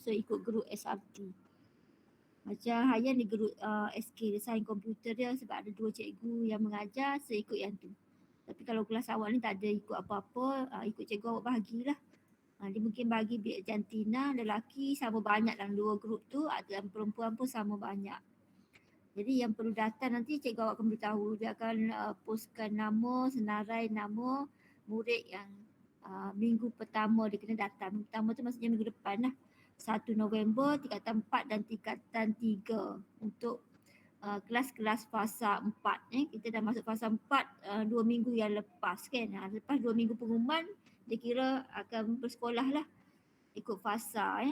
so ikut group SRT. Macam Hayan di group SK, dia sains komputer dia sebab ada 2 cikgu yang mengajar, so ikut yang tu. Tapi kalau kelas awak ni tak ada ikut apa-apa, ikut cikgu awak bahagilah. Dia mungkin bagi biar jantina, lelaki sama banyak dalam 2 grup tu, dan perempuan pun sama banyak. Jadi yang perlu datang nanti cikgu awak akan beritahu, dia akan postkan nama, senarai nama murid yang minggu pertama dia kena datang. Minggu pertama tu maksudnya minggu depan lah. 1 November, tingkatan 4 dan tingkatan 3 untuk kelas-kelas fasa 4. Kita dah masuk fasa 4 2 minggu yang lepas kan. Lepas 2 minggu pengumuman, dia kira akan bersekolah lah ikut fasa.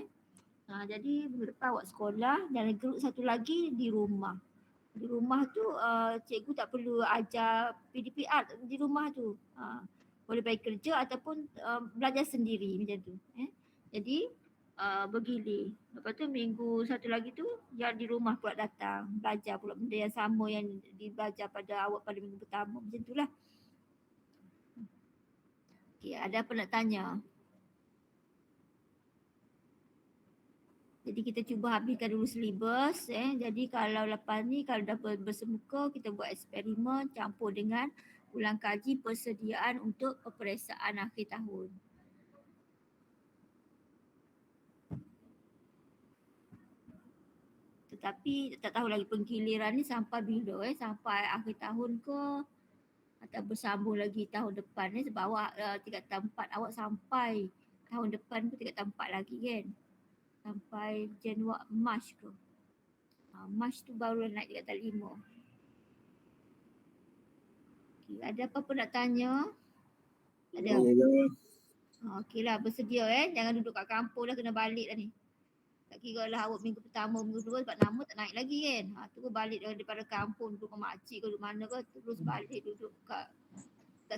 Jadi minggu depan awak sekolah dan grup satu lagi di rumah. Di rumah tu cikgu tak perlu ajar PDPR di rumah tu. Boleh bagi kerja ataupun belajar sendiri macam tu. Jadi bergilir. Lepas tu minggu satu lagi tu yang di rumah pula datang. Belajar pula benda yang sama yang dibelajar pada awak pada minggu pertama. Macam tu lah. Okay, ada apa nak tanya? Jadi kita cuba habiskan dulu silibus. Jadi kalau lepas ni kalau dah bersemuka, kita buat eksperimen campur dengan ulang kaji persediaan untuk peperiksaan akhir tahun. Tetapi tak tahu lagi penggiliran ni sampai bila sampai akhir tahun ke atau bersambung lagi tahun depan ni sebab awak tingkatan 4 awak sampai tahun depan pun tingkatan 4 lagi kan. Sampai Januari Mac ke. Mac tu baru naik tingkatan 5. Okay, ada apa-apa nak tanya? Ada? Okey lah, bersedia jangan duduk kat kampung dah, kena balik dah ni. Tak kira lah awak minggu pertama, minggu kedua sebab nama tak naik lagi kan. Terus balik daripada kampung, duduk dengan makcik ke duduk mana ke, terus balik duduk kat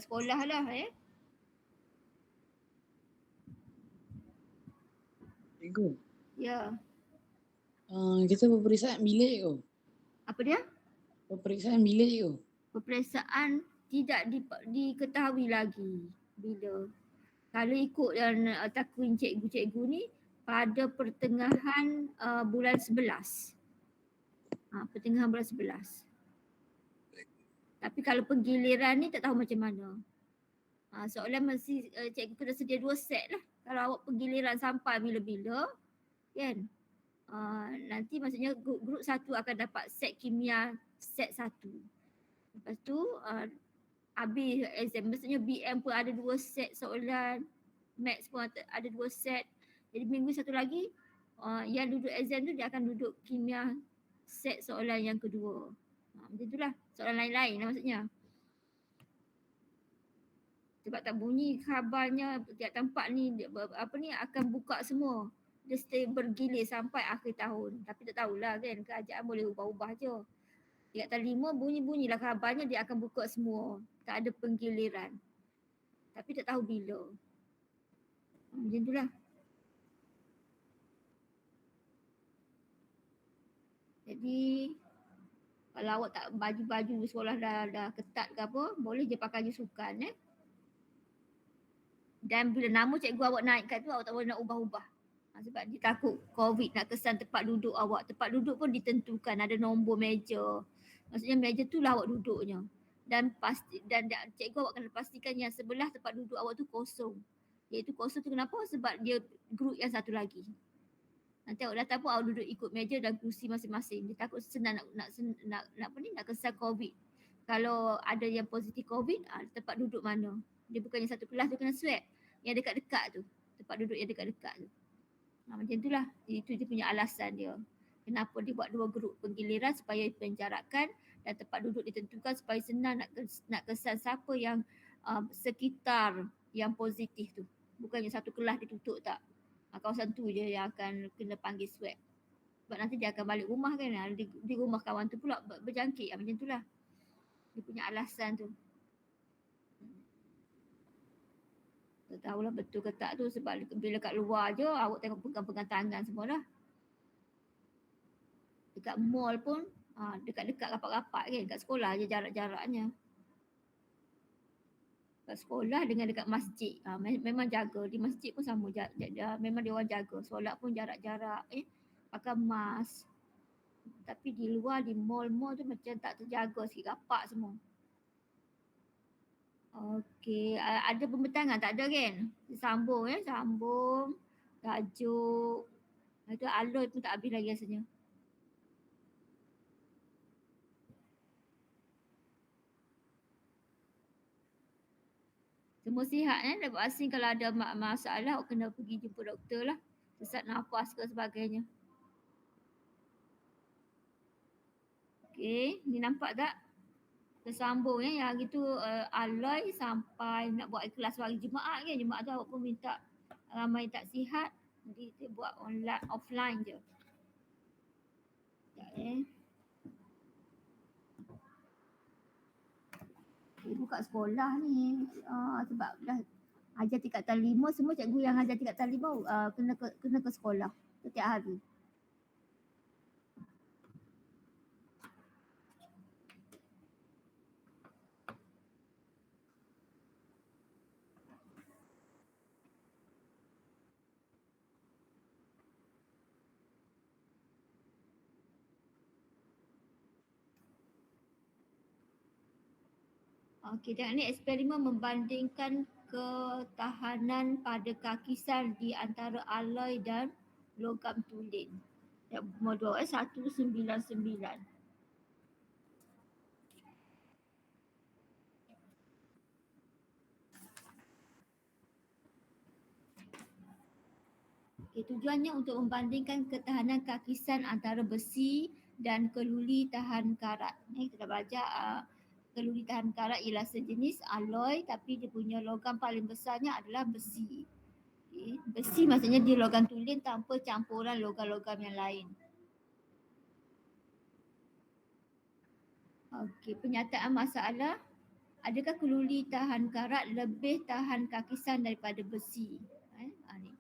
sekolah lah Cikgu. Ya. Kita peperiksaan bilik ke? Apa dia? Peperiksaan bilik ke? Peperiksaan tidak diketahui lagi bila. Kalau ikut yang takwin cikgu-cikgu ni pada pertengahan bulan 11. Pertengahan bulan 11. Tapi kalau penggiliran ni tak tahu macam mana. Soalan mesti cikgu kena sedia 2 set lah. Kalau awak penggiliran sampai bila-bila kan. Nanti maksudnya grup 1 akan dapat set kimia set 1. Lepas tu habis exam. Maksudnya BM pun ada 2 set soalan. Maths pun ada 2 set. Jadi minggu satu lagi yang duduk exam tu dia akan duduk kimia set soalan yang kedua. Macam itulah. Soalan lain-lain lah maksudnya. Sebab tak bunyi khabarnya tiap tempat ni akan buka semua. Dia stay bergilir sampai akhir tahun. Tapi tak tahulah kan, keadaan boleh ubah-ubah je. Tingkatan 5 bunyi-bunyilah khabarnya dia akan buka semua. Tak ada penggiliran. Tapi tak tahu bila. Macam itulah. Jadi kalau awak tak baju-baju sekolah dah ketat ke apa, boleh je pakai baju sukan Dan bila nama cikgu awak naikkan tu, awak tak boleh nak ubah-ubah. Sebab dia takut COVID nak kesan tempat duduk awak. Tempat duduk pun ditentukan, ada nombor meja. Maksudnya meja tu lah awak duduknya. Dan cikgu awak kena pastikan yang sebelah tempat duduk awak tu kosong. Iaitu kosong tu kenapa? Sebab dia grup yang satu lagi. Nanti awak datang pun awak duduk ikut meja dan kursi masing-masing. Dia takut senang nak kesan COVID. Kalau ada yang positif COVID, tempat duduk mana? Dia bukannya satu kelas tu kena swab. Yang dekat-dekat tu. Tempat duduk yang dekat-dekat tu. Macam itulah. Itu dia punya alasan dia. Kenapa dia buat 2 grup penggiliran supaya penjarakan dan tempat duduk ditentukan supaya senang nak kesan siapa yang sekitar yang positif tu. Bukannya satu kelas ditutup tak. Kawasan tu je yang akan kena panggil swab. Sebab nanti dia akan balik rumah kan. Di rumah kawan tu pula berjangkit. Macam itulah. Dia punya alasan tu. Tak tahulah betul ke tak tu sebab bila kat luar je awak tengok pegang-pegang tangan semua dah. Dekat mall pun dekat-dekat rapat-rapat kan. Kat sekolah je jarak-jaraknya. Kat sekolah dengan dekat masjid. Memang jaga. Di masjid pun sama. Memang dia orang jaga. Solat pun jarak-jarak. Pakai mask. Tapi di luar, di mall-mall tu macam tak terjaga sikit. Rapat semua. Okey. Ada pembentangan? Tak ada kan? Sambung Sambung. Tajuk. Itu aloi pun tak habis lagi rasanya. Semua sihat dapat asing. Kalau ada masalah kena pergi jumpa doktor lah. Sesak nafas ke sebagainya. Okey, ni nampak tak? Tersambung yang hari tu aloi sampai nak buat kelas hari Jumaat kan. Jumaat tu awak pun minta ramai tak sihat. Jadi kita buat online, offline je. Sekejap buka sekolah ni sebab dah ajar tingkatan 5, semua cikgu yang ajar tingkatan 5 kena ke sekolah setiap hari. Okey, tengok ni eksperimen membandingkan ketahanan pada kakisan di antara aloi dan logam tulen. Nombor 199. Okay, tujuannya untuk membandingkan ketahanan kakisan antara besi dan keluli tahan karat. Kita dah belajar keluli tahan karat ialah sejenis aloi tapi dia punya logam paling besarnya adalah besi. Okay. Besi maksudnya dia logam tulen tanpa campuran logam-logam yang lain. Okey, penyataan masalah. Adakah keluli tahan karat lebih tahan kakisan daripada besi? Ni.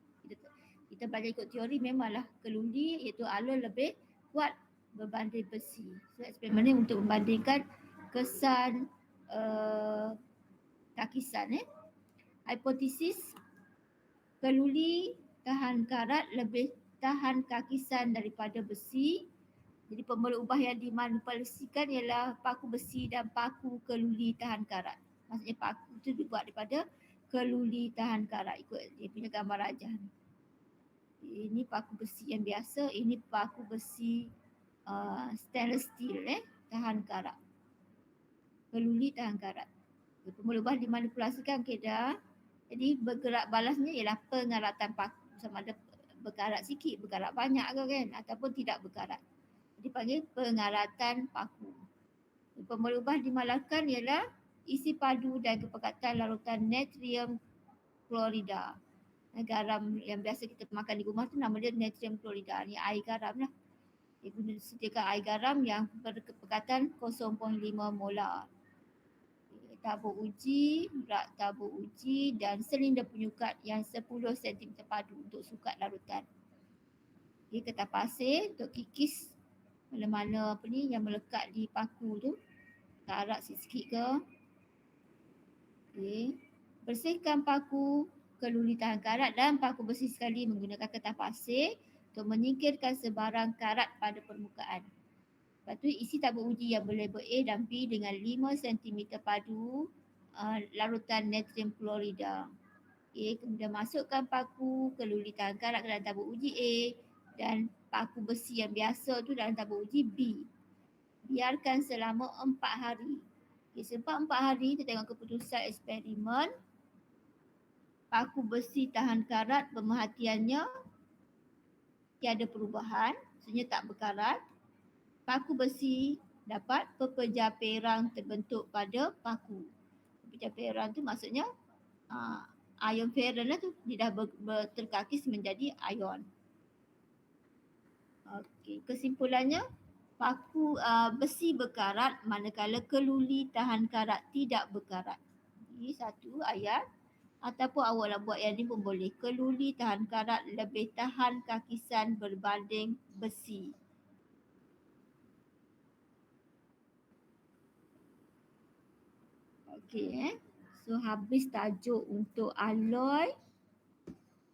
Kita belajar ikut teori memanglah keluli iaitu aloi lebih kuat berbanding besi. So eksperimen ni untuk membandingkan kesan kakisan. Hipotesis keluli tahan karat lebih tahan kakisan daripada besi. Jadi pemboleh ubah yang dimanipulasikan ialah paku besi dan paku keluli tahan karat. Maksudnya paku itu dibuat daripada keluli tahan karat ikut dia punya gambar rajah ni. Ini paku besi yang biasa, ini paku besi stainless steel tahan karat. Keluli tahan karat. Pemboleh ubah dimanipulasikan dah. Jadi bergerak balasnya ialah pengaratan paku. Sama ada berkarat sikit, berkarat banyak ke kan ataupun tidak berkarat. Dipanggil pengaratan paku. Pemboleh ubah dimalahkan ialah isi padu dan kepekatan larutan natrium klorida. Garam yang biasa kita makan di rumah tu nama dia natrium klorida. Ni air garam lah. Dia guna sediakan air garam yang berkepekatan 0.5 molar. Tabur uji, rak tabur uji dan silinder penyukat yang 10 cm padu untuk sukat larutan. Kertas pasir untuk kikis mana-mana yang melekat di paku tu. Karat sikit ke. Okay. Bersihkan paku keluli tahan karat dan paku besi sekali menggunakan kertas pasir untuk menyingkirkan sebarang karat pada permukaan. Lepas tu isi tabur uji yang berlabel A dan B dengan 5 cm padu larutan natrium klorida. Okay. Kemudian masukkan paku keluli tahan karat ke dalam tabur uji A dan paku besi yang biasa tu dalam tabur uji B. Biarkan selama 4 hari. Okay, sebab 4 hari kita tengok keputusan eksperimen. Paku besi tahan karat pemerhatiannya tiada perubahan, maksudnya tak berkarat. Paku besi dapat pepejah perang terbentuk pada paku. Pepejah perang tu maksudnya ion ferron lah tu, dia dah terkakis menjadi ion. Okey, kesimpulannya paku besi berkarat manakala keluli tahan karat tidak berkarat. Ini satu ayat. Ataupun awaklah buat yang ni pun boleh. Keluli tahan karat lebih tahan kakisan berbanding besi. Okey. So So habis tajuk untuk alloy.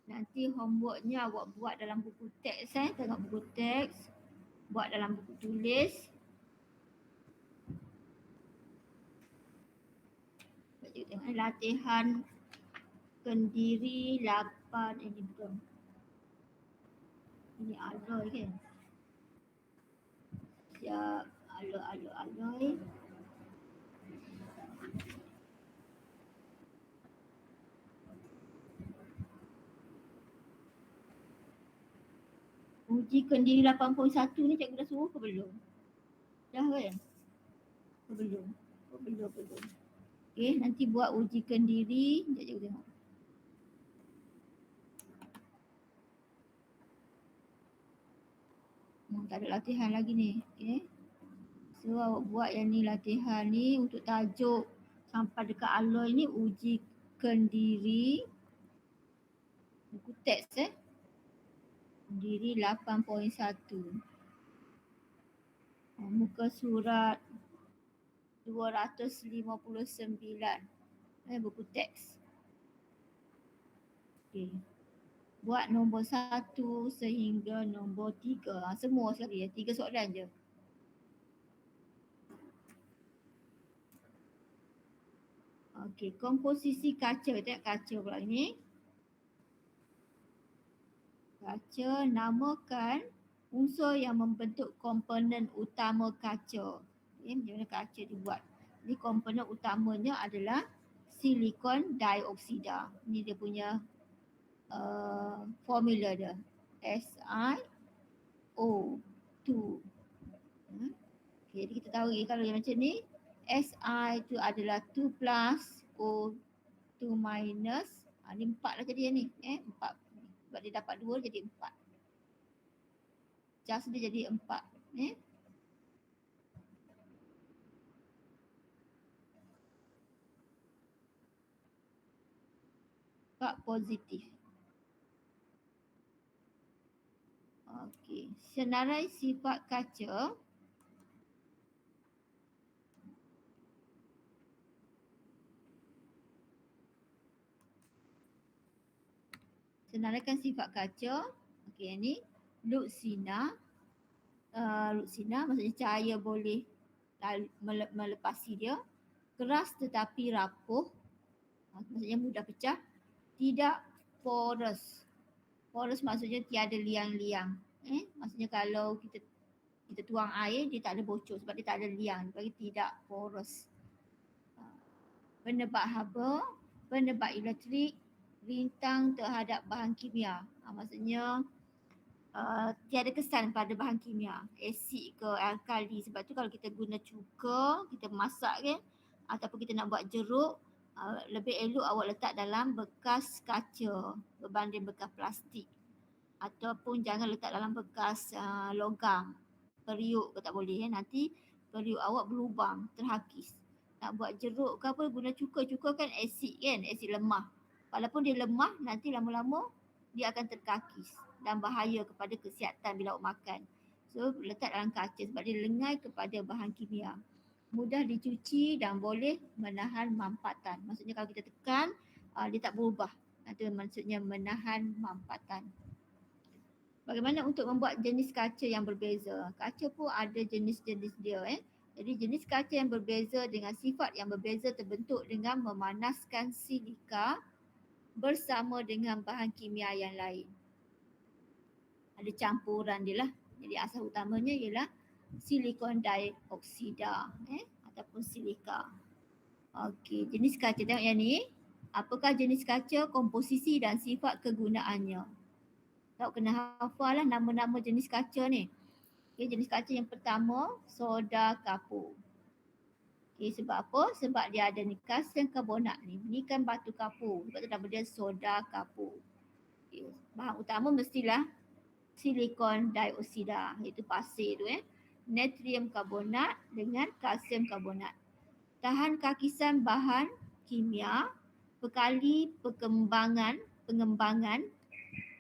Nanti homeworknya awak buat dalam buku teks tengok buku teks. Buat dalam buku tulis. Tengok latihan Kendiri 8 ini bukan. Ini alloy kan. Siap alloy. Uji Kendiri 8.1 ni cikgu dah suruh ke belum? Dah kan? Belum. Okey, nanti buat uji Kendiri. Sekejap cikgu tengok. Tak ada latihan lagi ni. Okey. So awak buat yang ni latihan ni untuk tajuk sampai dekat alloy ni uji Kendiri. Buku teks Kendiri 8.1. Muka surat 259. Buku teks. Okey. Buat nombor 1 sehingga nombor 3. Semua sekali 3 soalan je. Okey, komposisi kaca. Tengok kaca pula ni. Kaca, namakan unsur yang membentuk komponen utama kaca. Macam mana kaca dibuat. Jadi komponen utamanya adalah silikon dioksida. Ini dia punya formula dia. SiO2. Okay, jadi kita tahu kalau yang macam ni Si itu adalah 2 plus O2 minus. Ni 4 lah jadi ni. 4. Sebab dia dapat 2 jadi 4. Cas dia jadi 4. 4 positif. Okey, senarai sifat kaca. Senaraikan sifat kaca. Okey, yang ni loop sinar. Loop sinar maksudnya cahaya boleh melepasi dia. Keras tetapi rapuh. Maksudnya mudah pecah. Tidak porous. Porous maksudnya tiada liang-liang. Maksudnya kalau kita tuang air, dia tak ada bocor sebab dia tak ada liang. Dia panggil tidak porous. Penebat haba, penebat elektrik, rintang terhadap bahan kimia. Maksudnya tiada kesan pada bahan kimia, asid ke alkali. Sebab tu kalau kita guna cuka, kita masak kan, ataupun kita nak buat jeruk, lebih elok awak letak dalam bekas kaca berbanding bekas plastik. Ataupun jangan letak dalam bekas logam. Periuk ke tak boleh nanti periuk awak berlubang, terhakis. Nak buat jeruk ke apa guna cuka. Cuka kan asid kan, asid lemah. Walaupun dia lemah, nanti lama-lama dia akan terkakis dan bahaya kepada kesihatan bila awak makan. So letak dalam kaca sebab dia lengai kepada bahan kimia. Mudah dicuci dan boleh menahan mampatan. Maksudnya kalau kita tekan, dia tak berubah. Itu maksudnya menahan mampatan. Bagaimana untuk membuat jenis kaca yang berbeza? Kaca pun ada jenis-jenis dia. Jadi jenis kaca yang berbeza dengan sifat yang berbeza terbentuk dengan memanaskan silika bersama dengan bahan kimia yang lain. Ada campuran dia lah. Jadi asal utamanya ialah silikon dioksida ataupun silika. Okey, jenis kaca tengok yang ni. Apakah jenis kaca, komposisi dan sifat kegunaannya? Tahu kena hafal lah nama-nama jenis kaca ni. Okay, jenis kaca yang pertama, soda kapur. Okay, sebab apa? Sebab dia ada ni kalsium karbonat ni. Ni kan batu kapur. Sebab tu nama dia soda kapur. Okay, bahan utama mestilah silikon dioksida, iaitu pasir tu natrium karbonat dengan kalsium karbonat. Tahan kakisan bahan kimia, perkali pengembangan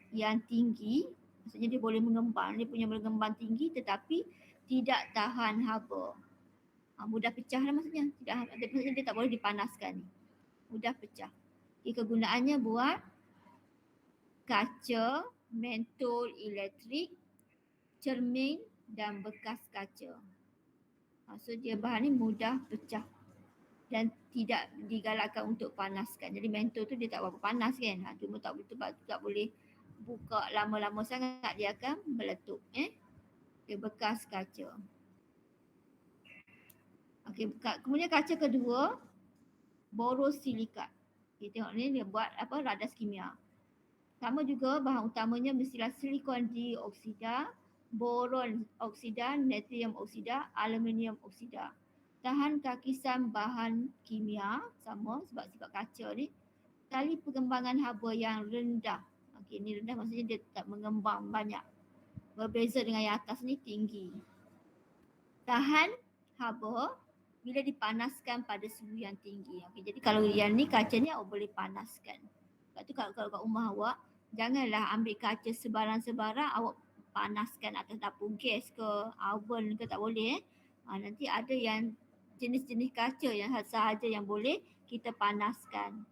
yang tinggi. Maksudnya dia boleh mengembang, dia punya mengembang tinggi tetapi tidak tahan haba. Mudah pecah lah maksudnya. Maksudnya dia tak boleh dipanaskan. mudah pecah. Kegunaannya buat kaca, mentol elektrik, cermin dan bekas kaca. So dia bahan ni mudah pecah dan tidak digalakkan untuk panaskan. Jadi mentol tu dia tak berapa panas kan. Cuma tak boleh buka lama-lama sangat, dia akan meletup. Dia bekas kaca. Okey, kemudian kaca kedua, borosilikat. Kita tengok ni dia buat radas kimia. Sama juga bahan utamanya mestilah silikon dioksida, boron oksida, natrium oksida, aluminium oksida. Tahan kakisan bahan kimia, sama sebab sifat kaca ni. Kali pengembangan haba yang rendah. Okey, ni rendah maksudnya dia tak mengembang banyak. Berbeza dengan yang atas ni tinggi. Tahan haba bila dipanaskan pada suhu yang tinggi. Okey, jadi kalau yang ni kaca ni awak boleh panaskan. Sebab tu kalau kat rumah awak, janganlah ambil kaca sebarang-sebarang awak panaskan atas dapur gas ke oven ke, tak boleh. Nanti ada yang jenis-jenis kaca yang sahaja yang boleh kita panaskan.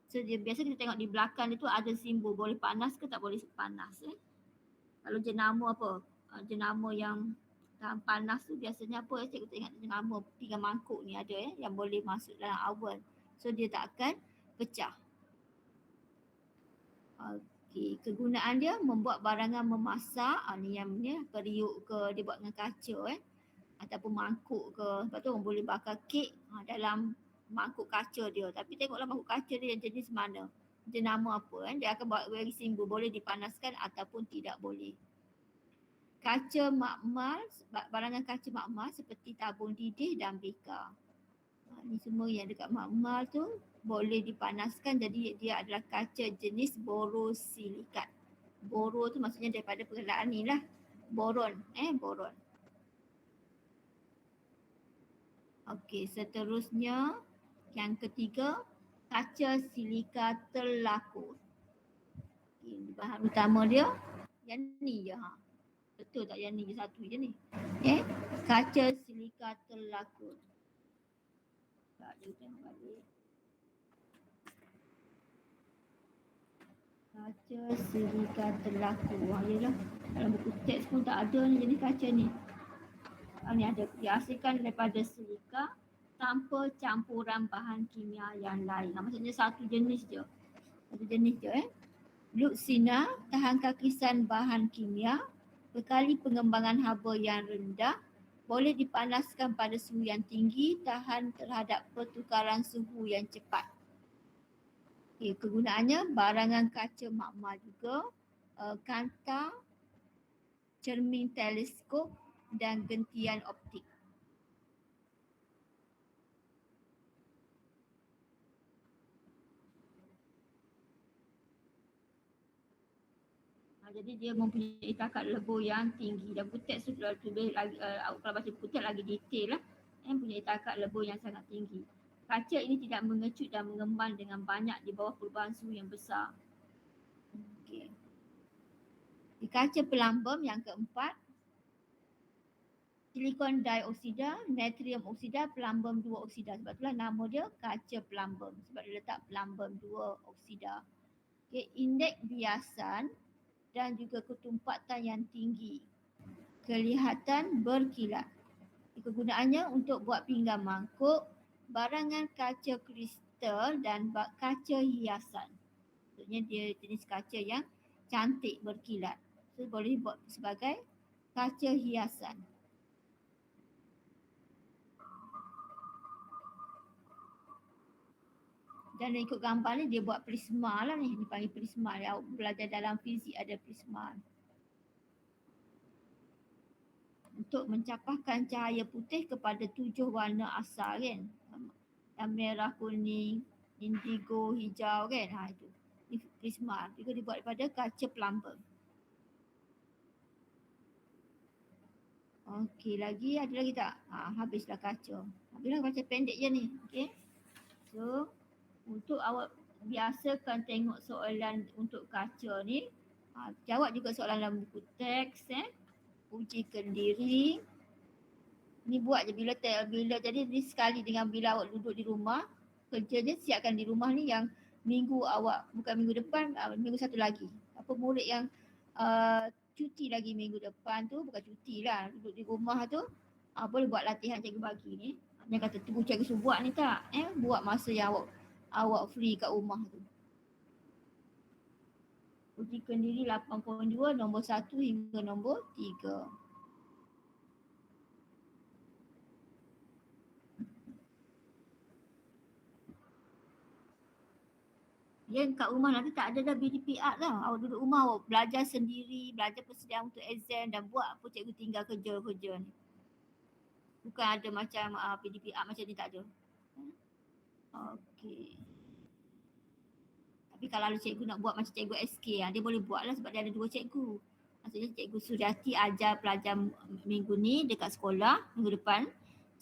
So dia biasa kita tengok di belakang dia tu ada simbol boleh panas ke tak boleh panas. Kalau jenama apa? Jenama yang tahan panas tu biasanya apa? Cikgu tak ingat jenama 3 mangkuk ni ada yang boleh masuk dalam oven. So dia tak akan pecah. Okey, kegunaan dia membuat barangan memasak. Ni yang ni periuk ke dia buat dengan kaca ataupun mangkuk ke. Sebab tu orang boleh bakar kek dalam mangkuk kaca dia. Tapi tengoklah mangkuk kaca dia yang jenis mana. Jenama apa dia akan buat bagi simbol boleh dipanaskan ataupun tidak boleh. Kaca makmal, barangan kaca makmal seperti tabung didih dan beka. Ni semua yang dekat makmal tu boleh dipanaskan, jadi dia adalah kaca jenis borosilikat. Boro tu maksudnya daripada pergelaan ni lah. Boron, boron. Okey, seterusnya yang ketiga, kaca silika terlakur. Okay, bahan utama dia yang ni je. Betul tak yang ni je satu je ni? Kaca silika terlakur. Tak, dia tengok balik. Kaca silika terlakur. Yelah, dalam buku teks pun tak ada ni jenis kaca ni. Ni ada, dihasilkan daripada silika tanpa campuran bahan kimia yang lain. Maksudnya satu jenis je. Luxina, tahan kakisan bahan kimia, berkali pengembangan haba yang rendah, boleh dipanaskan pada suhu yang tinggi, tahan terhadap pertukaran suhu yang cepat. Kegunaannya barangan kaca makmal juga, kanta, cermin teleskop dan gentian optik. Jadi dia mempunyai takat lebur yang tinggi dan buku teks tu lebih lagi, kalau baca buku teks lagi detail lah. Mempunyai takat lebur yang sangat tinggi. Kaca ini tidak mengecut dan mengembang dengan banyak di bawah perubahan suhu yang besar. Okey. Di kaca pelambam yang keempat, silikon dioksida, natrium oksida, pelambam 2 oksida. Sebab itulah nama dia kaca pelambam. Sebab dia letak pelambam 2 oksida. Okay, indeks biasan dan juga ketumpatan yang tinggi. Kelihatan berkilat. Kegunaannya untuk buat pinggan mangkuk, barangan kaca kristal dan kaca hiasan. Maksudnya dia jenis kaca yang cantik berkilat. So boleh buat sebagai kaca hiasan. Dan ikut gambar ni dia buat prisma lah ni. Dipanggil prisma. Awak belajar dalam fizik ada prisma. Untuk mencapahkan cahaya putih kepada 7 warna asal kan. Yang merah, kuning, indigo, hijau kan. Itu. Ini prisma. Juga dibuat daripada kaca pelambang. Okey, ada lagi tak? Habislah kaca. Habislah kaca pendek je ni. Okey. So, untuk awak biasakan tengok soalan untuk kaca ni, jawab juga soalan dalam buku teks, ujikan diri. Ni buat je bila jadi ni sekali dengan bila awak duduk di rumah, kerja dia siapkan di rumah ni yang minggu awak, bukan minggu depan, minggu satu lagi. Apa murid yang cuti lagi minggu depan tu, bukan cuti lah, duduk di rumah tu, boleh buat latihan cikgu bagi ni. Dia kata tunggu cikgu suruh buat ni tak, buat masa yang awak free kat rumah tu. Ujikan diri 8.2, nombor 1 hingga nombor 3. Yang kat rumah nanti tak ada dah BDPR lah. Awak duduk rumah, awak belajar sendiri, belajar persediaan untuk exam dan buat apa cikgu tinggal kerja ni. Bukan ada macam PDPR macam ni, tak ada. Okey. Tapi kalau cikgu nak buat macam cikgu SK, dia boleh buat lah sebab dia ada 2 cikgu. Maksudnya cikgu Suryati ajar pelajar minggu ni dekat sekolah, minggu depan.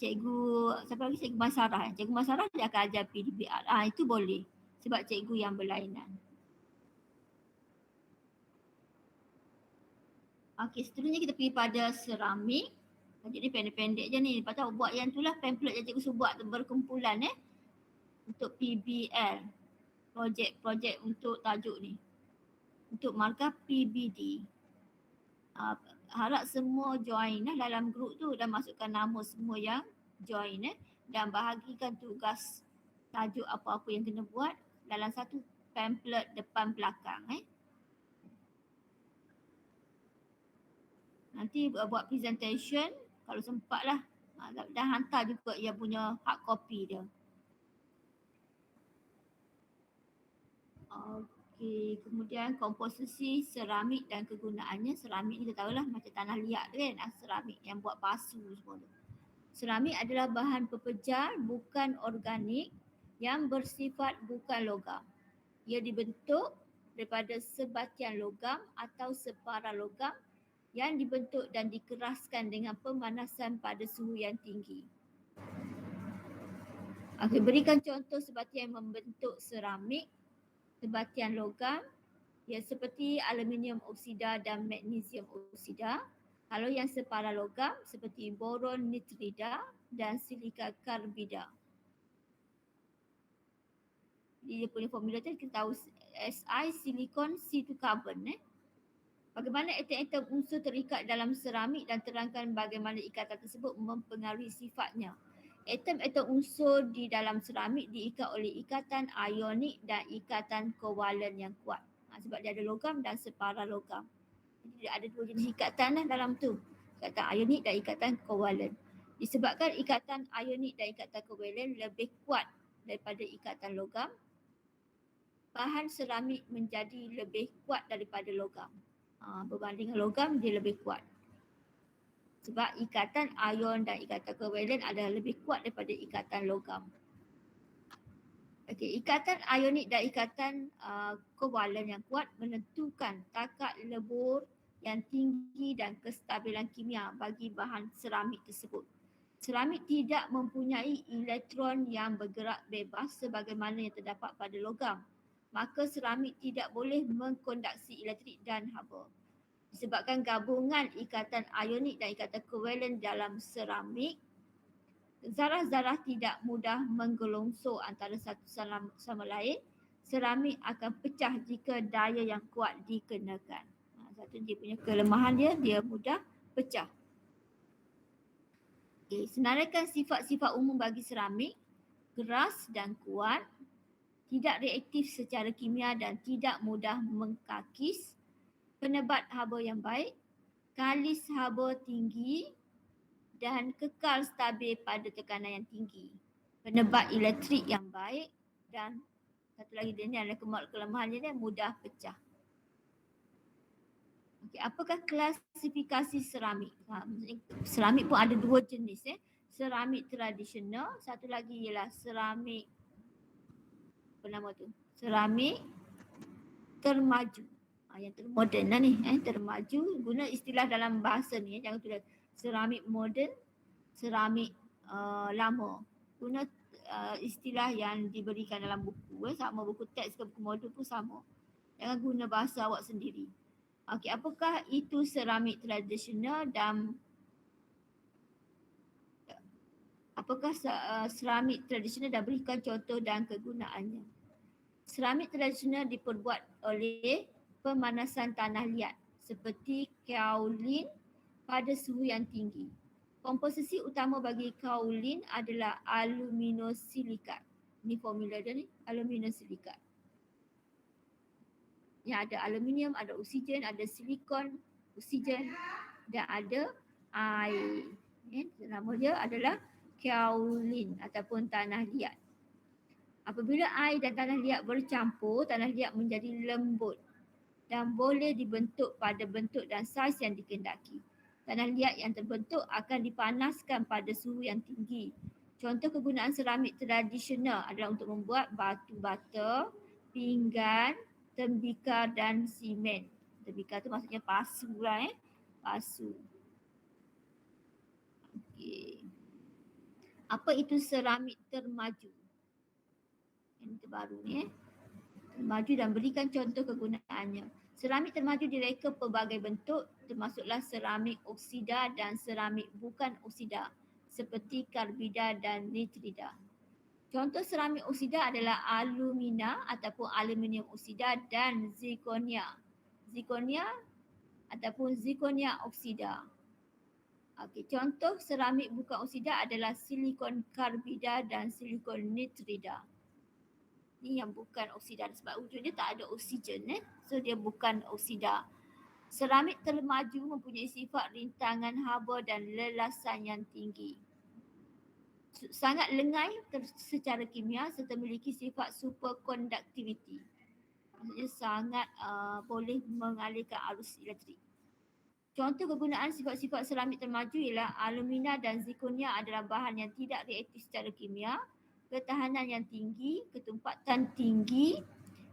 Cikgu, siapa lagi? Cikgu Masarah. Cikgu Masarah dia akan ajar PDPR. Itu boleh sebab cikgu yang berlainan. Okey, seterusnya kita pergi pada seramik. Jadi pendek-pendek je ni. Lepas tu buat yang tu lah pamphlet yang cikgu suruh buat tu, berkumpulan untuk PBL. Projek untuk tajuk ni. Untuk markah PBD. Harap semua join dalam grup tu dan masukkan nama semua yang join dan bahagikan tugas tajuk apa-apa yang kena buat dalam satu pamphlet depan belakang. Nanti buat presentation kalau sempat lah. Dan hantar juga yang punya hard copy dia. Okey, kemudian komposisi seramik dan kegunaannya. Seramik ni kita tahulah macam tanah liat tu kan. Seramik yang buat pasu semua tu. Seramik adalah bahan pepejar bukan organik yang bersifat bukan logam. Ia dibentuk daripada sebatian logam atau separa logam yang dibentuk dan dikeraskan dengan pemanasan pada suhu yang tinggi. Okey, berikan contoh sebatian yang membentuk seramik. Sebatian logam ya seperti aluminium oksida dan magnesium oksida. Kalau yang separa logam seperti boron nitrida dan silika karbida. Dia punya formula tu kita tahu Si silikon C2 carbon. Bagaimana atom-atom unsur terikat dalam seramik dan terangkan bagaimana ikatan tersebut mempengaruhi sifatnya. Atom-atom unsur di dalam seramik diikat oleh ikatan ionik dan ikatan kovalen yang kuat. Sebab dia ada logam dan separa logam. Jadi ada 2 jenis ikatan dalam tu. Ikatan ionik dan ikatan kovalen. Disebabkan ikatan ionik dan ikatan kovalen lebih kuat daripada ikatan logam, bahan seramik menjadi lebih kuat daripada logam. Berbanding logam dia lebih kuat. Sebab ikatan ion dan ikatan kovalen adalah lebih kuat daripada ikatan logam. Okey, ikatan ionik dan ikatan kovalen yang kuat menentukan takat lebur yang tinggi dan kestabilan kimia bagi bahan seramik tersebut. Seramik tidak mempunyai elektron yang bergerak bebas sebagaimana yang terdapat pada logam. Maka seramik tidak boleh mengkonduksi elektrik dan haba. Disebabkan gabungan ikatan ionik dan ikatan kovalen dalam seramik, zarah-zarah tidak mudah menggelongsor antara satu sama lain. Seramik akan pecah jika daya yang kuat dikenakan. Satu dia punya kelemahan dia mudah pecah. Okay, senaraikan sifat-sifat umum bagi seramik: keras dan kuat, tidak reaktif secara kimia dan tidak mudah mengkakis, penebat haba yang baik, kalis haba tinggi dan kekal stabil pada tekanan yang tinggi, penebat elektrik yang baik dan satu lagi dia ni adalah kelemahannya dia mudah pecah. Okay, apakah klasifikasi seramik? Seramik pun ada 2 jenis. Seramik tradisional, satu lagi ialah seramik apa nama tu? Seramik termaju. Yang termoden lah ni, termaju. Guna istilah dalam bahasa ni, jangan tulis seramik moden, seramik lama. Guna istilah yang diberikan dalam buku. Sama buku teks ke buku modul pun sama. Jangan guna bahasa awak sendiri. Okey, apakah itu seramik tradisional dan Apakah seramik tradisional dah berikan contoh dan kegunaannya? Seramik tradisional diperbuat oleh pemanasan tanah liat seperti kaolin pada suhu yang tinggi. Komposisi utama bagi kaolin adalah aluminosilikat. Ini formula dia ni, aluminosilikat. Yang ada aluminium, ada oksigen, ada silikon, oksigen dan ada air. Nama dia adalah kaolin ataupun tanah liat. Apabila air dan tanah liat bercampur, tanah liat menjadi lembut dan boleh dibentuk pada bentuk dan saiz yang dikehendaki. Tanah liat yang terbentuk akan dipanaskan pada suhu yang tinggi. Contoh kegunaan seramik tradisional adalah untuk membuat batu bata, pinggan, tembikar dan simen. Tembikar tu maksudnya pasu lah pasu. Okay. Apa itu seramik termaju? Yang terbaru ni termaju dan berikan contoh kegunaannya. Seramik termaju direka pelbagai bentuk termasuklah seramik oksida dan seramik bukan oksida seperti karbida dan nitrida. Contoh seramik oksida adalah alumina ataupun aluminium oksida dan zirconia. Zirconia ataupun zirconia oksida. Okey, contoh seramik bukan oksida adalah silikon karbida dan silikon nitrida. Ni yang bukan oksida sebab wujud dia tak ada oksigen so dia bukan oksida. Seramik termaju mempunyai sifat rintangan haba dan lelasan yang tinggi. Sangat lengai secara kimia serta memiliki sifat superconductivity. Maksudnya sangat boleh mengalirkan arus elektrik. Contoh kegunaan sifat-sifat seramik termaju ialah alumina dan zirconia adalah bahan yang tidak reaktif secara kimia, ketahanan yang tinggi, ketumpatan tinggi,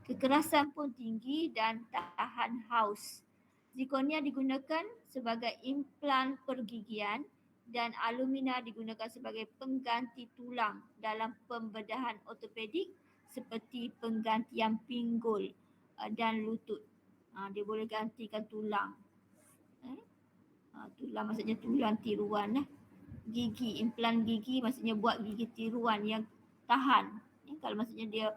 kekerasan pun tinggi dan tahan haus. Zirconia digunakan sebagai implan pergigian dan alumina digunakan sebagai pengganti tulang dalam pembedahan ortopedik seperti penggantian pinggul dan lutut. Dia boleh gantikan tulang. Tulang maksudnya tulang tiruan lah. Gigi, implan gigi maksudnya buat gigi tiruan yang tahan. Kalau maksudnya dia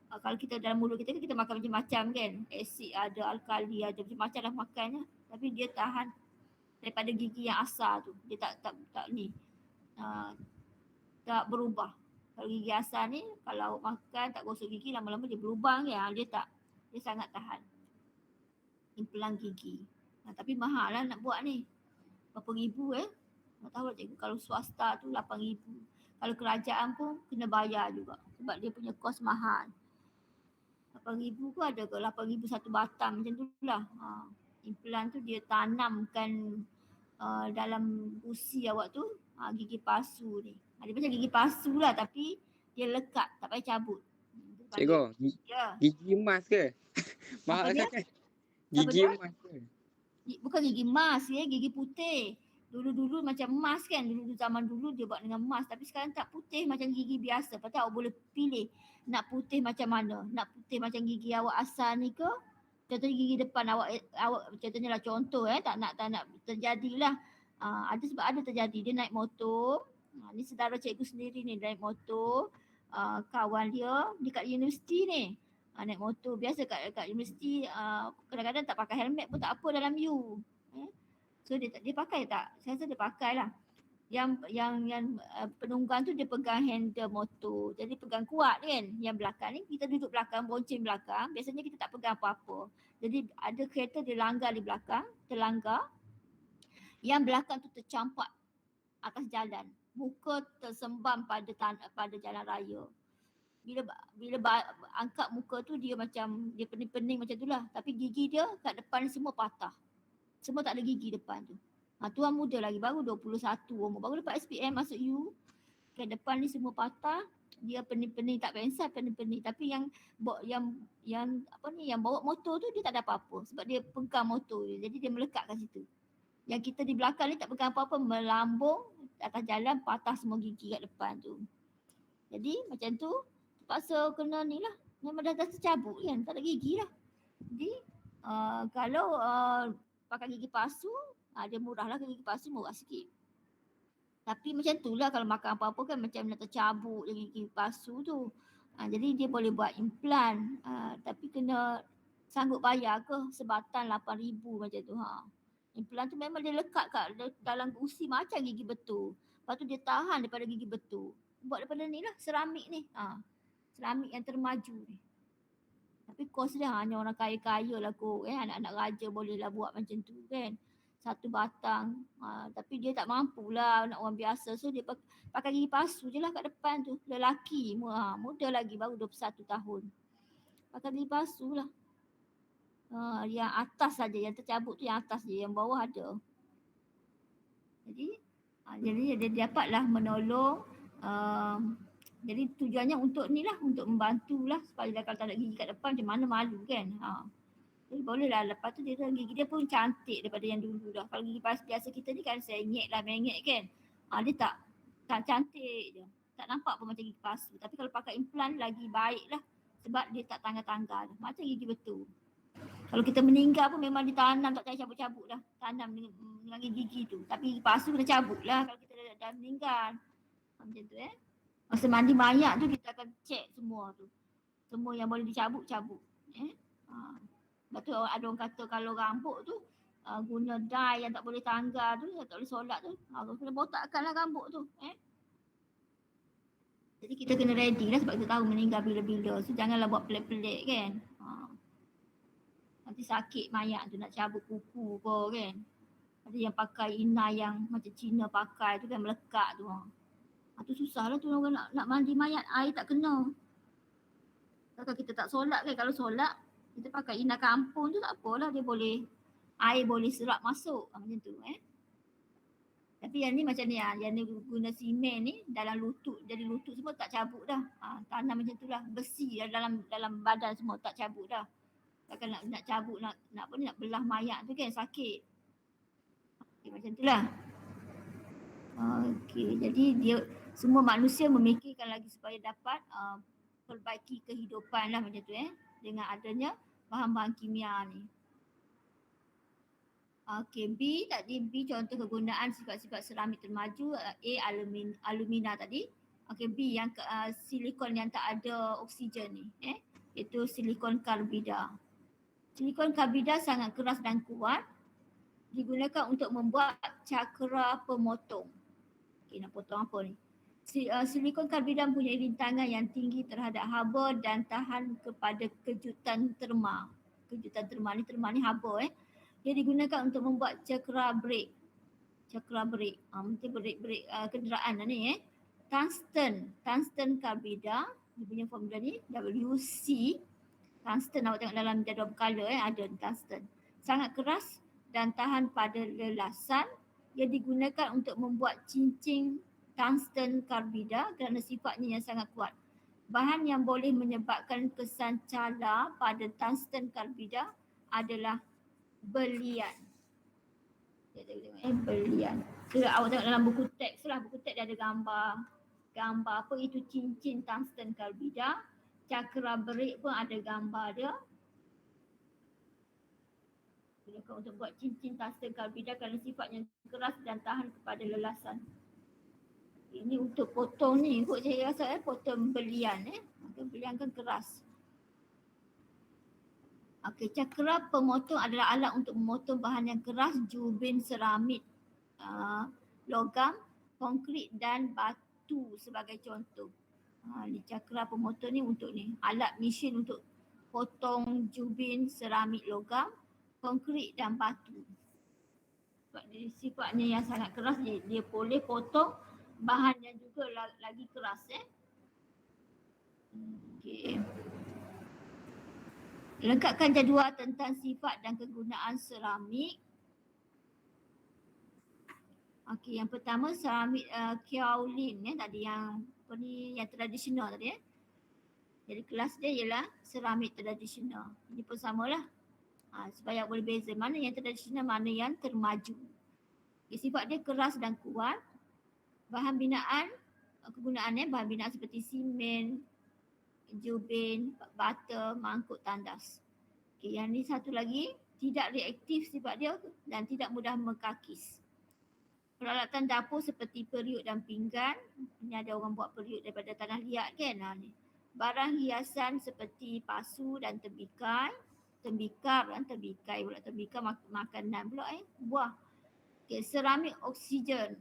kalau kita dalam mulut kita kita makan macam-macam kan. Asid ada, alkali ada, macam-macam dah makan lah. Tapi dia tahan daripada gigi yang asal tu. Dia tak ni. Tak berubah. Kalau gigi asal ni kalau makan tak gosok gigi lama-lama dia berubah kan. Dia sangat tahan. Implan gigi. Tapi mahal lah nak buat ni. Berapa ribu tak tahu lah cikgu, kalau swasta tu 8,000. Kalau kerajaan pun kena bayar juga sebab dia punya kos mahal. 8,000 pun ada ke 8,000 satu batang macam tu lah. Implan tu dia tanamkan dalam gusi awak tu gigi palsu ni. Dia macam gigi palsu lah tapi dia lekat, tak payah cabut. Cikgu, gigi emas ke? Mahal sangat. Gigi emas ke? Bukan gigi emas gigi putih. Dulu-dulu macam emas kan, dulu zaman dulu dia buat dengan emas tapi sekarang tak putih macam gigi biasa. Lepas tu awak boleh pilih nak putih macam mana. Nak putih macam gigi awak asal ni ke? Contohnya gigi depan awak contohnya lah contoh tak nak terjadilah. Ada sebab ada terjadi dia naik motor. Ni saudara cikgu sendiri ni naik motor. Kawan dia dekat universiti ni. Naik motor biasa kat universiti kadang-kadang tak pakai helmet pun tak apa dalam U. So dia pakai tak? Saya rasa dia pakai lah. Yang penunggang tu dia pegang handle motor. Jadi pegang kuat kan. Yang belakang ni kita duduk belakang, bonceng belakang. Biasanya kita tak pegang apa-apa. Jadi ada kereta dia langgar di belakang, terlanggar. Yang belakang tu tercampak atas jalan. Muka tersembam pada jalan raya. Bila angkat muka tu dia macam dia pening-pening macam tu lah. Tapi gigi dia kat depan ni semua patah. Semua tak ada gigi depan tu. Tuan muda lagi baru 21 umur. Baru dapat SPM masuk U. Kat depan ni semua patah. Dia pening-pening tak pensel pening-pening. Tapi yang bawa motor tu dia tak ada apa-apa. Sebab dia pegang motor dia. Jadi dia melekat kat situ. Yang kita di belakang ni tak pegang apa-apa. Melambung atas jalan patah semua gigi kat depan tu. Jadi macam tu terpaksa kena ni lah. Memang dah tercabut kan. Tak ada gigi lah. Jadi kalau pakai gigi palsu, dia murah lah, gigi palsu murah sikit. Tapi macam tu lah kalau makan apa-apa kan macam nak tercabuk gigi palsu tu. Jadi dia boleh buat implan. Tapi kena sanggup bayar ke sebatang 8,000 macam tu. Implan tu memang dia lekat kat dalam gusi macam gigi betul. Lepas tu dia tahan daripada gigi betul. Buat daripada ni lah, seramik ni. Seramik yang termaju ni. Tapi kos dia hanya orang kaya-kaya lah kot. Anak-anak raja boleh lah buat macam tu kan. Satu batang. Tapi dia tak mampu lah nak orang biasa. So dia pakai gigi palsu je lah kat depan tu. Lelaki muda lagi baru 21 tahun. Pakai gigi palsu lah. Yang atas saja, yang tercabut tu yang atas je. Yang bawah ada. Jadi dia dapatlah menolong. Jadi tujuannya untuk ni lah, untuk membantu lah supaya kalau tak ada gigi kat depan macam mana malu kan. Jadi boleh lah, lepas tu dia gigi dia pun cantik daripada yang dulu dah. Kalau gigi palsu biasa kita ni kan sengit lah, mengek kan. Dia tak cantik je. Tak nampak pun macam gigi palsu. Tapi kalau pakai implan lagi baik lah. Sebab dia tak tangga-tangga dah. Macam gigi betul. Kalau kita meninggal pun memang ditanam, tak payah cabut-cabut dah. Tanam dengan gigi tu. Tapi gigi palsu kena cabut lah kalau kita dah meninggal. Macam tu Masa mandi mayat tu kita akan check semua tu. Semua yang boleh dicabut-cabut. Lepas tu ada orang kata kalau rambut tu guna dye yang tak boleh tangga tu, tak boleh solat tu, kena botakkan lah rambut tu. Jadi kita kena ready lah sebab kita tahu meninggal bila-bila. So janganlah buat pelik-pelik kan. Nanti sakit mayat tu nak cabut kuku ke kan. Ada yang pakai inai yang macam Cina pakai tu kan melekat tu. Tu susah lah tu orang nak mandi mayat, air tak kena. Kalau kita tak solat kan, kalau solat kita pakai inai kampung tu tak apalah, dia boleh, air boleh serap masuk macam tu Tapi yang ni macam ni yang ni guna simen ni dalam lutut, jadi lutut semua tak cabut dah. Tanam macam tu lah, besi dalam badan semua tak cabut dah. Takkan nak cabut, nak belah mayat tu kan sakit. Macam tu lah. Jadi dia semua manusia memikirkan lagi supaya dapat perbaiki kehidupan lah macam tu dengan adanya bahan-bahan kimia ni. B tadi, B contoh kegunaan sifat-sifat seramik termaju. A alumina tadi. B yang silikon yang tak ada oksigen ni iaitu silikon karbida. Silikon karbida sangat keras dan kuat, digunakan untuk membuat cakra pemotong. Nak potong apa ni? Silikon karbida mempunyai rintangan yang tinggi terhadap haba dan tahan kepada kejutan terma. Kejutan terma ni haba Dia digunakan untuk membuat cakra brake. Mungkin brake kenderaan lah ni Tungsten karbida, dia punya formula ni WC. Tungsten awak tengok dalam jadual berkala ada tungsten. Sangat keras dan tahan pada lelasan. Ia digunakan untuk membuat cincin tungsten karbida kerana sifatnya yang sangat kuat. Bahan yang boleh menyebabkan kesan cala pada tungsten karbida adalah belian. Belian. Kalau awak tengok dalam buku teks lah, buku teks dia ada gambar apa itu cincin tungsten karbida. Cakra berik pun ada gambar dia. Gunakan untuk buat cincin tungsten karbida kerana sifatnya keras dan tahan kepada lelasan. Ini untuk potong ni, kot saya rasa potong belian Belian kan keras. Cakra pemotong adalah alat untuk memotong bahan yang keras, jubin, seramik, logam, konkrit dan batu sebagai contoh. Cakra pemotong ni untuk ni, alat mesin untuk potong jubin, seramik, logam, konkrit dan batu. Sebab sifatnya yang sangat keras, dia boleh potong bahan yang juga lagi keras Lengkapkan jadual tentang sifat dan kegunaan seramik. Yang pertama seramik kaolin tadi yang yang tradisional tadi Jadi kelas dia ialah seramik tradisional. Ini pun samalah. Supaya boleh beza mana yang tradisional, mana yang termaju. Sifat dia keras dan kuat. Bahan binaan, kegunaannya bahan binaan seperti simen, jubin, bata, mangkuk tandas. Yang ni satu lagi, tidak reaktif sifat dia dan tidak mudah mengkakis. Peralatan dapur seperti periuk dan pinggan. Ini ada orang buat periuk daripada tanah liat kan. Ni. Barang hiasan seperti pasu dan tembikar. Tembikai pula. Tembikar makanan pula buah. Okay, seramik oksigen.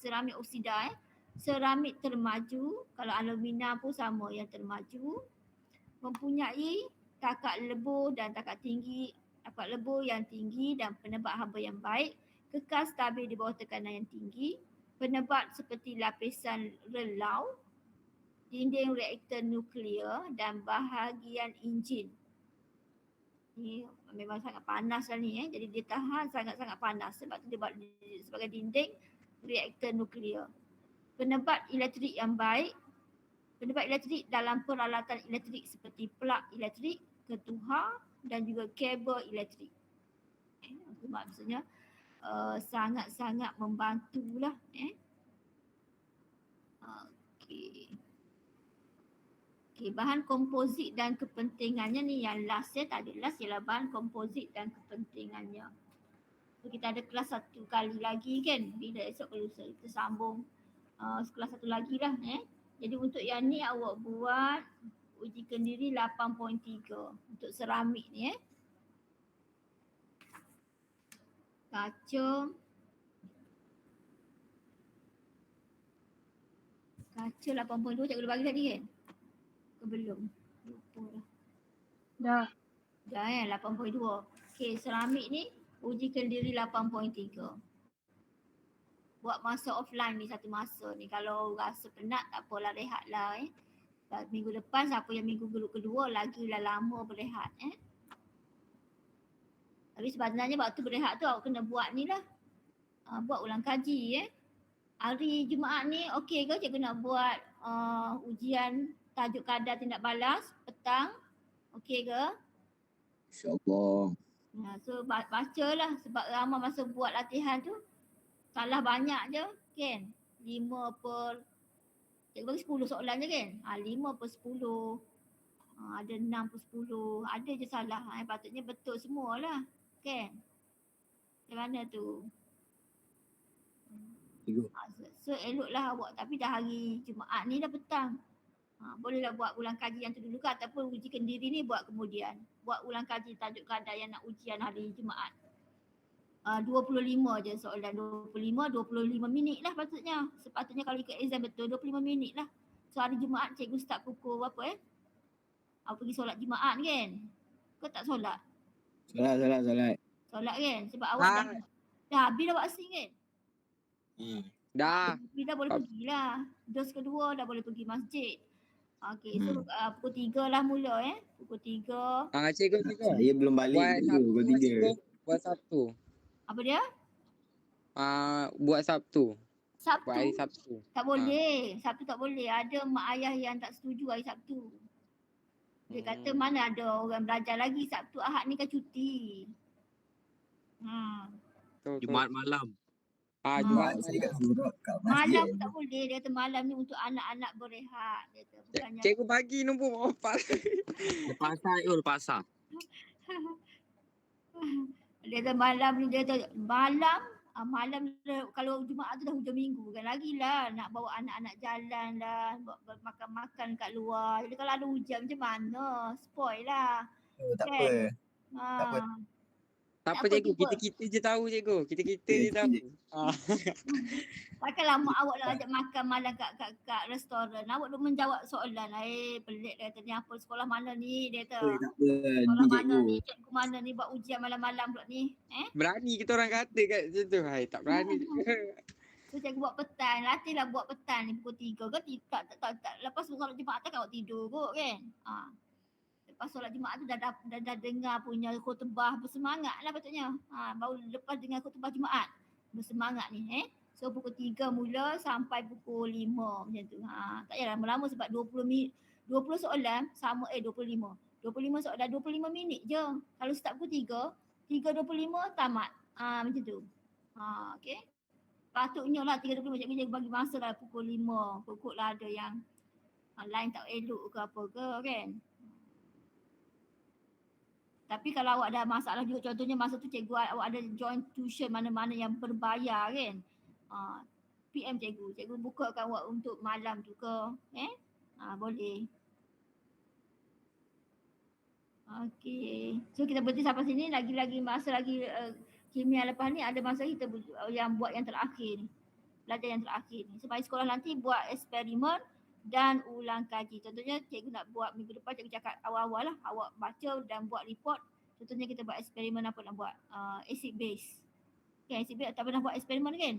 Seramik oksida Seramik termaju. Kalau alumina pun sama yang termaju. Mempunyai takat lebur dan takat tinggi. Takat lebur yang tinggi dan penebat haba yang baik. Kekal stabil di bawah tekanan yang tinggi, penebat seperti lapisan relau, dinding reaktor nuklear dan bahagian enjin. Ini memang sangat panas lah ni jadi dia tahan sangat-sangat panas sebab tu dia buat sebagai dinding reaktor nuklear. Penebat elektrik yang baik, penebat elektrik dalam peralatan elektrik seperti plug elektrik, ketuhar dan juga kabel elektrik. Itu maksudnya sangat-sangat membantulah. Okey. Okey, bahan komposit dan kepentingannya ni yang last tak ada last ialah bahan komposit dan kepentingannya. So, kita ada kelas satu kali lagi kan. Bila esok kalau kita sambung kelas satu lagi lah. Jadi untuk yang ni awak buat uji kendiri 8.3 untuk seramik ni Kaca 8.2 cikgu dah bagi tadi kan? Ke belum? Lupa dah. Dah 8.2. Okey, seramik ni uji kendiri 8.3. Buat masa offline ni satu masa ni. Kalau rasa penat tak apalah, rehatlah Minggu depan siapa yang minggu kedua lagilah lama berehat Tapi sebenarnya waktu berehat tu awak kena buat ni lah. Buat ulang kaji Hari Jumaat ni okey ke cikgu nak buat ujian tajuk kadar tindak balas petang? Okey ke? InsyaAllah. So bacalah sebab ramai masa buat latihan tu salah banyak je kan? 5 per cikgu bagi 10 soalan je kan? 5 per 10 ada 6 per 10 ada je salah. Patutnya betul semualah kan? Macam mana tu? So eloklah awak tapi dah hari Jumaat ni dah petang. Bolehlah buat ulang kaji yang tu dulu ke ataupun uji kendiri ni buat kemudian. Buat ulang kaji tajuk kadar yang nak ujian hari Jumaat. 25 je soalan 25 minit lah patutnya. Sepatutnya kalau ikut exam betul 25 minit lah. So hari Jumaat cikgu start pukul berapa Awak pergi solat Jumaat kan? Kau tak solat? Solat. Solat kan? Sebab awak dah habis dah buat asing kan? Dah. Tapi dah boleh pergilah. Dos kedua dah boleh pergi masjid. Okey, so pukul 3 lah mula Pukul 3. Cikgu. Saya belum balik pukul 3. Buat Sabtu. Apa dia? Buat Sabtu. Sabtu? Buat hari Sabtu. Tak boleh. Sabtu tak boleh. Ada mak ayah yang tak setuju hari Sabtu. Dia kata mana ada orang belajar lagi Sabtu Ahad ni kan cuti. Jumaat malam. Jumaat malam tak boleh. Dia kata malam ni untuk anak-anak berehat. Dia kata bukannya. Cikgu bagi nombor apa? Lepas asar. Dia kata malam ni dia kata malam kalau Jumaat tu dah hujung minggu kan lagilah nak bawa anak-anak jalan lah, makan-makan kat luar. Jadi kalau ada hujan macam mana? Spoil lah. Tak apa. Tak apa cikgu, kita je tahu cikgu. Kita je tahu. Takkanlah mak awak nak ajak makan malam kat restoran. Awak duk menjawab soalan. Pelik dia kata ni apa sekolah mana ni? Dia kata. Tak apa. Sekolah mana ni? Cikgu mana ni buat ujian malam-malam pula ni? Berani kita orang kata kat situ. Tak berani. So cikgu buat petang. Latihlah buat petang ni pukul 3 ke? Tak. Lepas solat Jumaat tak awak tidur kot kan? Lepas solat Jumaat tu dah dengar punya khutbah bersemangat lah patutnya. Baru lepas dengar khutbah Jumaat bersemangat ni So pukul 3 mula sampai pukul 5 macam tu. Tak payah lama-lama sebab 20 soalan sama 25 soalan 25 minit je. Kalau start pukul 3:25 tamat. Macam tu. Okey. Patutnya lah 3:25 cikgu bagi masa lah pukul 5. Pukul lah ada yang lain tak elok ke apa ke kan. Tapi kalau awak ada masalah juga contohnya masa tu cikgu awak ada join tuition mana-mana yang berbayar kan. PM cikgu. Cikgu bukakan awak untuk malam tu ke? Boleh. Okey. So kita berhenti sampai sini. Lagi-lagi masa lagi kimia lepas ni ada masa kita yang buat yang terakhir ni. Belajar yang terakhir ni. Supaya sekolah nanti buat eksperimen dan ulang kaji. Contohnya cikgu nak buat minggu depan, cikgu cakap awal-awal lah. Awak baca dan buat report. Contohnya kita buat eksperimen apa nak buat? Acid base. Okay, acid base tak pernah buat eksperimen kan?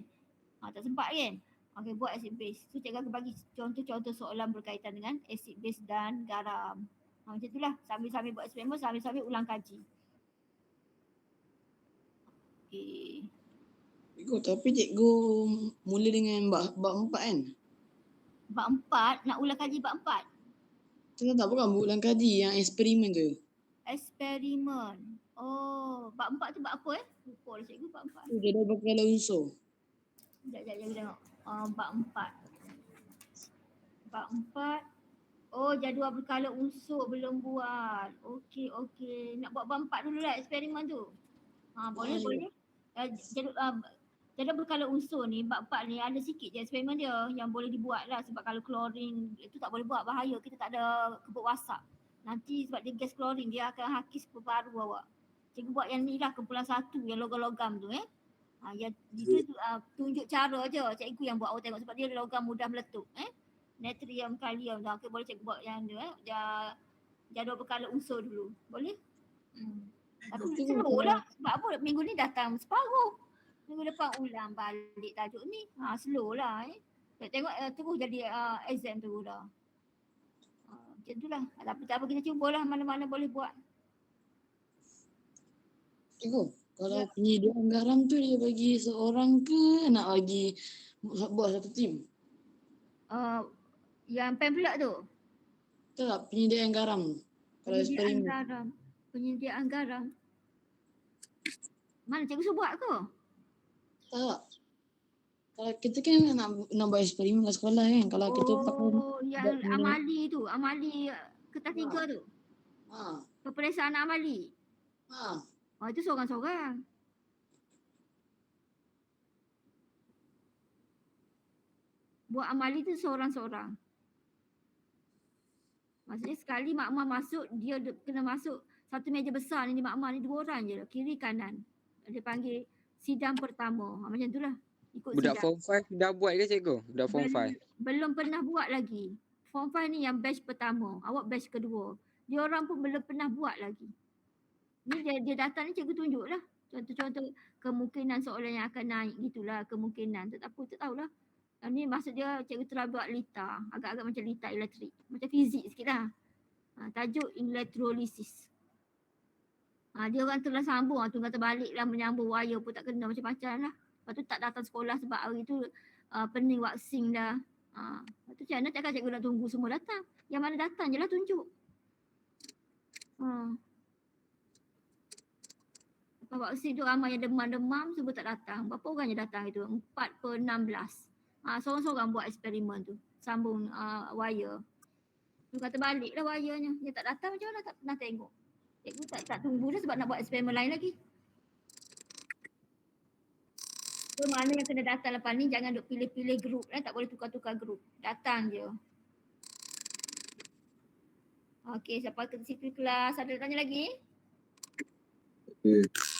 Tak sempat kan? Okay, buat acid base. So cikgu akan bagi contoh-contoh soalan berkaitan dengan acid base dan garam. Macam itulah. Sambil-sambil buat eksperimen, sambil-sambil ulang kaji. Okay. Cikgu, tapi cikgu mula dengan bab 4 kan? Bab 4, nak ulang kaji bab 4. Tak bukan ulang kaji yang eksperimen tu. Eksperimen. Oh, bab 4 tu bab apa Lupa lah cikgu bab 4. Dia dah berkala unsur. Sekejap cikgu tengok. Bab 4. Bab 4. Oh, jadual berkala unsur belum buat. Okey. Nak buat bab 4 dulu lah eksperimen tu. Boleh. Jadual berkala unsur ni, bab 4 ni ada sikit je eksperimen dia yang boleh dibuat lah. Sebab kalau klorin itu tak boleh buat, bahaya. Kita tak ada kebut wasap. Nanti sebab dia gas klorin, dia akan hakis paru awak. Cikgu buat yang ni lah, kumpulan 1 yang logam-logam tu yang itu tunjuk cara je cikgu yang buat awak tengok sebab dia logam mudah meletup. Natrium, kalium. Okay, boleh cikgu buat yang tu jadual berkala unsur dulu. Boleh? Tapi slow lah. Sebab apa? Minggu ni datang separuh. Minggu depan ulang balik tajuk ni. Slow lah. Tengok terus jadi exam tu dah. Macam tu lah. Tapi tak apa, kita cubalah mana-mana boleh buat. Cikgu, kalau penyediaan garam tu dia bagi seorang ke nak bagi buat satu tim? Yang pamphlet tu? Tak, penyediaan garam. Kalau eksperimen. Penyediaan garam. Mana cikgu suruh buat ke? Tak. Kalau kita kan nak buat eksperimen kat sekolah kan. Kalau kita pakai yang amali tu. Amali kertas 3 tu. Peperiksaan amali. Itu seorang-seorang. Buat amali tu seorang-seorang. Maksudnya sekali makmah masuk, dia kena masuk satu meja besar ni makmah ni 2 orang je, kiri kanan. Dia panggil sidang pertama. Macam itulah. Ikut budak sidang. form 5 dah buat ke cikgu? Budak form 5? Belum pernah buat lagi. Form 5 ni yang batch pertama. Awak batch kedua. Dia orang pun belum pernah buat lagi. Ni dia datang ni cikgu tunjuk lah. Contoh-contoh kemungkinan soalan yang akan naik gitulah. Kemungkinan. Tak tahulah. Ni maksud dia cikgu telah buat lita. Agak-agak macam lita elektrik. Macam fizik sikit lah. Tajuk elektrolisis. Dia orang telah sambung. Tu kata balik lah menyambung wire pun tak kena macam-macam lah. Lepas tu tak datang sekolah sebab hari tu pening vaksin dah. Lepas tu macam mana takkan cikgu nak tunggu semua datang. Yang mana datang je lah tunjuk. Lepas vaksin tu ramai yang demam-demam semua tak datang. Berapa orang yang datang itu? 4/16. Seorang-seorang buat eksperimen tu. Sambung wire. Tu kata balik lah wirenya. Dia tak datang macam mana tak pernah tengok. Cikgu tak tunggu dah sebab nak buat eksperimen lain lagi. So mana yang kena datang lepas ni jangan duk pilih-pilih grup. Tak boleh tukar-tukar grup. Datang je. Okey, sampai ke situ kelas. Ada tanya lagi?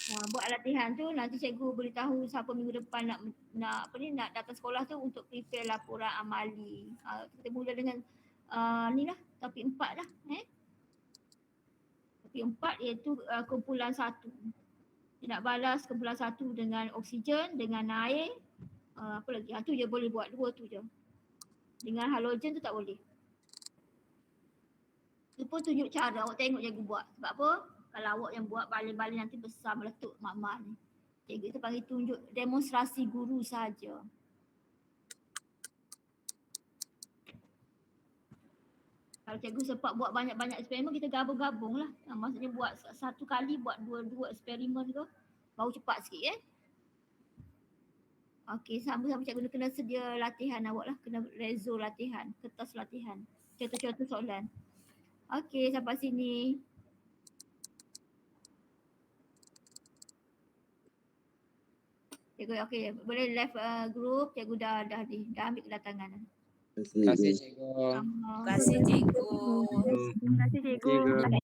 Buat latihan tu nanti cikgu beritahu siapa minggu depan nak datang sekolah tu untuk prepare laporan amali. Kita mula dengan ni lah topik 4 lah. Topik 4 iaitu kumpulan 1. Dia nak balas kumpulan 1 dengan oksigen, dengan air. Apa lagi? Tu je boleh buat, 2 tu je. Dengan halogen tu tak boleh. Tu pun tunjuk cara awak tengok cikgu buat. Sebab apa? Kalau awak yang buat balik-balik nanti besar meletup mak-mak ni. Cikgu kita panggil tunjuk demonstrasi guru saja. Kalau cikgu sempat buat banyak-banyak eksperimen, kita gabung-gabung lah. Maksudnya buat satu kali, buat dua eksperimen tu. Baru cepat sikit Okey, sama-sama cikgu kena sedia latihan awak lah. Kena rezo latihan, kertas latihan. Contoh-contoh soalan. Okey, sampai sini. Cikgu okey, boleh left group. Cikgu dah ambil kedatangan. Terima kasih cikgu. Sama. Terima kasih cikgu. Terima kasih cikgu. Cikgu.